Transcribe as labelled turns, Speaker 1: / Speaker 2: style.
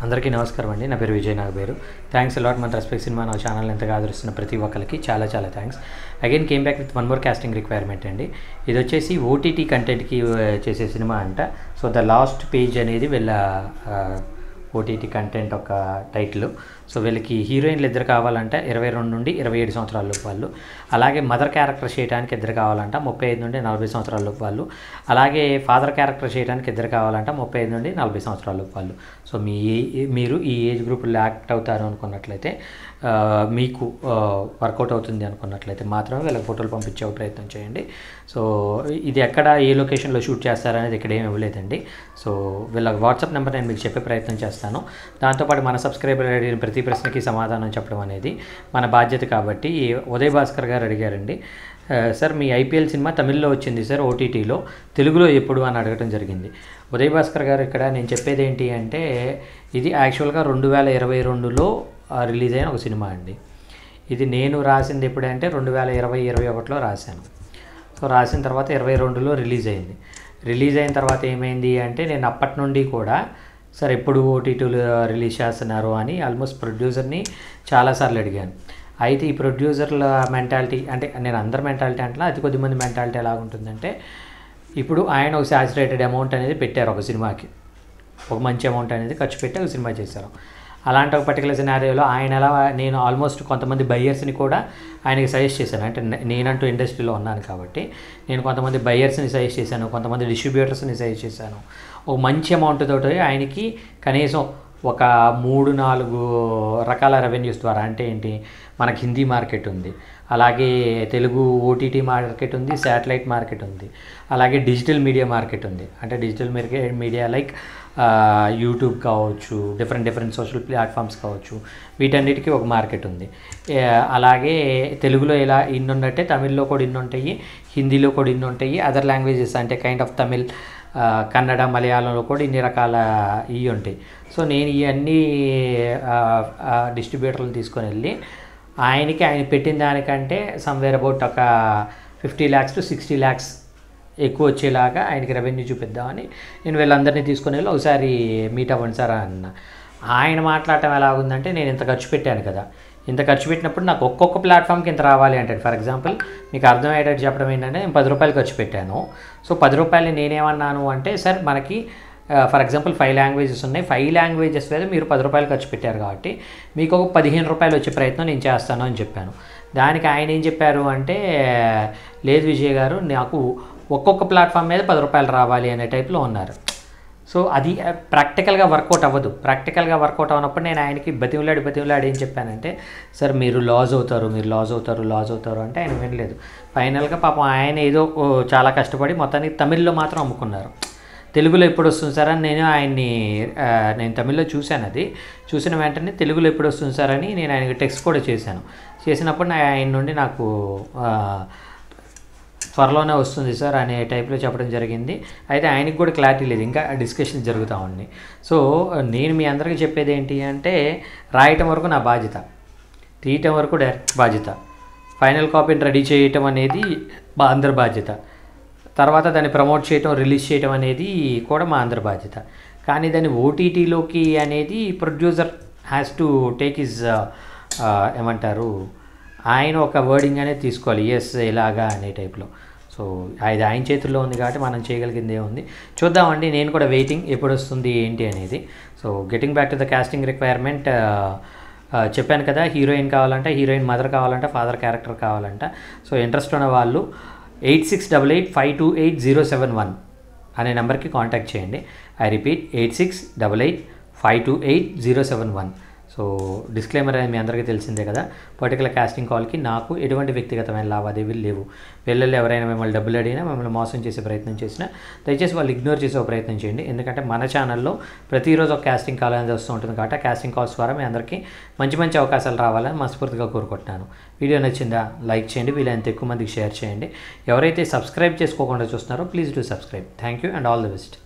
Speaker 1: అందరికీ నమస్కారం అండి. నా పేరు విజయ్ నాగబేరు. థ్యాంక్స్ అలాట్ మన రెస్పెక్ట్ సినిమా నా ఛానల్ ఎంతగా ఆదరిస్తున్న ప్రతి ఒక్కరికి చాలా thanks. Again came back with one more casting requirement అండి. ఇది వచ్చేసి ఓటీటీ కంటెంట్కి చేసే సినిమా అంట. సో ద లాస్ట్ పేజ్ అనేది వీళ్ళ ఓటీటీ కంటెంట్ ఒక టైటిల్. సో వీళ్ళకి హీరోయిన్లు ఇద్దరు కావాలంటే 22 నుండి 27 సంవత్సరాల లోపు వాళ్ళు, అలాగే మదర్ క్యారెక్టర్ చేయడానికి ఇద్దరు కావాలంట 35 నుండి 40 సంవత్సరాల లోపు వాళ్ళు, అలాగే ఫాదర్ క్యారెక్టర్ చేయడానికి ఇద్దరు కావాలంట 35 నుండి 40 సంవత్సరాల లోపు వాళ్ళు. సో మీరు ఈ ఏజ్ గ్రూపుల్లో యాక్ట్ అవుతారు అనుకున్నట్లయితే, మీకు వర్కౌట్ అవుతుంది అనుకున్నట్లయితే మాత్రమే వీళ్ళకి ఫోటోలు పంపించే ప్రయత్నం చేయండి. సో ఇది ఎక్కడ ఏ లొకేషన్లో షూట్ చేస్తారనేది ఇక్కడ ఏమి ఇవ్వలేదండి. సో వీళ్ళ వాట్సాప్ నెంబర్ నేను మీకు చెప్పే ప్రయత్నం చేస్తాను. దాంతోపాటు మన సబ్స్క్రైబర్ అడిగిన ప్రతి ప్రశ్నకి సమాధానం చెప్పడం అనేది మన బాధ్యత. కాబట్టి ఉదయ్ భాస్కర్ గారు అడిగారండి, సార్ మీ ఐపీఎల్ సినిమా తమిళ్లో వచ్చింది సార్, ఓటీటీలో తెలుగులో ఎప్పుడు అని అడగడం జరిగింది. ఉదయ్ భాస్కర్ గారు ఇక్కడ నేను చెప్పేది ఏంటి అంటే, ఇది యాక్చువల్గా 2022లో రిలీజ్ అయిన ఒక సినిమా అండి. ఇది నేను రాసింది ఎప్పుడంటే 2020-21లో రాశాను. సో రాసిన తర్వాత 22లో రిలీజ్ అయింది. రిలీజ్ అయిన తర్వాత ఏమైంది అంటే, నేను అప్పటి నుండి కూడా సార్ ఎప్పుడు ఓటీటీలు రిలీజ్ చేస్తున్నారు అని ఆల్మోస్ట్ ప్రొడ్యూసర్ని చాలాసార్లు అడిగాను. అయితే ఈ ప్రొడ్యూసర్ల మెంటాలిటీ అంటే, నేను అందరి మెంటాలిటీ అంటే అతి కొద్దిమంది మెంటాలిటీ ఎలా ఉంటుందంటే, ఇప్పుడు ఆయన ఒక శాచురేటెడ్ అమౌంట్ అనేది పెట్టారు ఒక సినిమాకి, ఒక మంచి అమౌంట్ అనేది ఖర్చు పెట్టి ఒక సినిమా చేశారు. అలాంటి ఒక పర్టికులర్ సినారియోలో ఆయన ఎలా, నేను ఆల్మోస్ట్ కొంతమంది బయ్యర్స్ని కూడా ఆయనకి సజెస్ట్ చేశాను. అంటే నేనంటూ ఇండస్ట్రీలో ఉన్నాను కాబట్టి నేను కొంతమంది బయ్యర్స్ని సజెస్ట్ చేశాను, కొంతమంది డిస్ట్రిబ్యూటర్స్ని సజెస్ట్ చేశాను. ఒక మంచి అమౌంట్ తోటి ఆయనకి కనీసం ఒక 3-4 రకాల రెవెన్యూస్ ద్వారా, అంటే ఏంటి, మనకి హిందీ మార్కెట్ ఉంది, అలాగే తెలుగు ఓటీటీ మార్కెట్ ఉంది, శాటిలైట్ మార్కెట్ ఉంది, అలాగే డిజిటల్ మీడియా మార్కెట్ ఉంది. అంటే డిజిటల్ మీడియా లైక్ యూట్యూబ్ కావచ్చు, డిఫరెంట్ సోషల్ ప్లాట్ఫామ్స్ కావచ్చు, వీటన్నిటికీ ఒక మార్కెట్ ఉంది. అలాగే తెలుగులో ఇలా ఇన్ని ఉన్నట్టే తమిళ్లో కూడా ఇన్ని ఉంటాయి, హిందీలో కూడా ఇన్ని ఉంటాయి, అదర్ లాంగ్వేజెస్ అంటే కైండ్ ఆఫ్ తమిళ్, కన్నడ, మలయాళంలో కూడా ఇన్ని రకాల ఇవి ఉంటాయి. సో నేను ఇవన్నీ డిస్ట్రిబ్యూటర్లను తీసుకొని వెళ్ళి ఆయన పెట్టిన దానికంటే సమ్వేర్ అబౌట్ ఒక 50 lakhs to 60 lakhs ఎక్కువ వచ్చేలాగా ఆయనకి రెవెన్యూ చూపిద్దామని నేను వీళ్ళందరినీ తీసుకొని వెళ్ళి ఒకసారి మీట్ అవ్వండి సార్ అన్న. ఆయన మాట్లాడటం ఎలా ఉందంటే, నేను ఇంత ఖర్చు పెట్టాను కదా, ఇంత ఖర్చు పెట్టినప్పుడు నాకు ఒక్కొక్క ప్లాట్ఫామ్కి ఇంత రావాలి అంటే, ఫర్ ఎగ్జాంపుల్ మీకు అర్థమయ్యేటట్టు చెప్పడం ఏంటంటే, నేను 10 రూపాయలు ఖర్చు పెట్టాను. సో 10 రూపాయలు నేనేమన్నాను అంటే, సార్ మనకి ఫర్ ఎగ్జాంపుల్ 5 లాంగ్వేజెస్ ఉన్నాయి, 5 లాంగ్వేజెస్ మీద మీరు 10 రూపాయలు ఖర్చు పెట్టారు కాబట్టి మీకు ఒక 15 రూపాయలు వచ్చే ప్రయత్నం నేను చేస్తాను అని చెప్పాను. దానికి ఆయన ఏం చెప్పారు అంటే, లేదు విజయ్ గారు, నాకు ఒక్కొక్క ప్లాట్ఫామ్ మీద 10 రూపాయలు రావాలి అనే టైప్లో ఉన్నారు. సో అది ప్రాక్టికల్గా వర్కౌట్ అవ్వదు. ప్రాక్టికల్గా వర్కౌట్ అవ్వనప్పుడు నేను ఆయనకి బతిమలాడి ఏం చెప్పానంటే, సార్ మీరు లాస్ అవుతారు అంటే ఆయన వినలేదు. ఫైనల్గా పాపం ఆయన ఏదో చాలా కష్టపడి మొత్తానికి తమిళ్లో మాత్రం అమ్ముకున్నారు. తెలుగులో ఎప్పుడు వస్తుంది సార్ అని నేను తమిళ్లో చూశాను. అది చూసిన వెంటనే తెలుగులో ఎప్పుడు వస్తుంది సార్ అని నేను ఆయనకి టెక్స్ట్ కూడా చేసినప్పుడు ఆయన నుండి నాకు త్వరలోనే వస్తుంది సార్ అనే టైప్లో చెప్పడం జరిగింది. అయితే ఆయనకి కూడా క్లారిటీ లేదు, ఇంకా డిస్కషన్ జరుగుతూ ఉంది. సో నేను మీ అందరికీ చెప్పేది ఏంటి అంటే, రాయటం వరకు నా బాధ్యత, తీయటం వరకు డైరెక్ట్ బాధ్యత, ఫైనల్ కాపీని రెడీ చేయటం అనేది మా అందరి బాధ్యత, తర్వాత దాన్ని ప్రమోట్ చేయటం, రిలీజ్ చేయటం అనేది కూడా మా అందరి బాధ్యత. కానీ దాన్ని ఓటీటీలోకి అనేది producer has to take his ఏమంటారు, ఆయన ఒక వర్డింగ్ అనేది తీసుకోవాలి, ఎస్ ఇలాగా అనే టైప్లో. సో అది ఆయన చేతుల్లో ఉంది కాబట్టి మనం చేయగలిగింది ఏముంది చూద్దామండి. నేను కూడా వెయిటింగ్ ఎప్పుడు వస్తుంది ఏంటి అనేది. So getting back to the casting requirement, చెప్పాను కదా, హీరోయిన్ కావాలంట, హీరోయిన్ మదర్ కావాలంట, ఫాదర్ క్యారెక్టర్ కావాలంట. సో ఇంట్రెస్ట్ ఉన్న వాళ్ళు 8688528071 అనే నెంబర్కి కాంటాక్ట్ చేయండి. I repeat 8688528071. సో డిస్క్లైమర్ అనేది మీ అందరికీ తెలిసిందే కదా, పర్టికులర్ కాస్టింగ్ కాల్కి నాకు ఎటువంటి వ్యక్తిగతమైన లావాదేవీలు లేవు. వెళ్ళి ఎవరైనా మిమ్మల్ని డబ్బులు అడిగినా, మిమ్మల్ని మోసం చేసే ప్రయత్నం చేసినా దయచేసి వాళ్ళు ఇగ్నోర్ చేసే ప్రయత్నం చేయండి. ఎందుకంటే మన ఛానల్లో ప్రతిరోజు ఒక కాస్టింగ్ కాల్ అనేది వస్తూ ఉంటుంది కాబట్టి కాస్టింగ్ కాల్స్ ద్వారా మీ అందరికీ మంచి అవకాశాలు రావాలని మనస్ఫూర్తిగా కోరుకుంటున్నాను. వీడియో నచ్చిందా లైక్ చేయండి, వీలైనంత ఎక్కువ మందికి షేర్ చేయండి. ఎవరైతే సబ్స్క్రైబ్ చేసుకోకుండా చూస్తున్నారో please do subscribe. Thank you and all the best.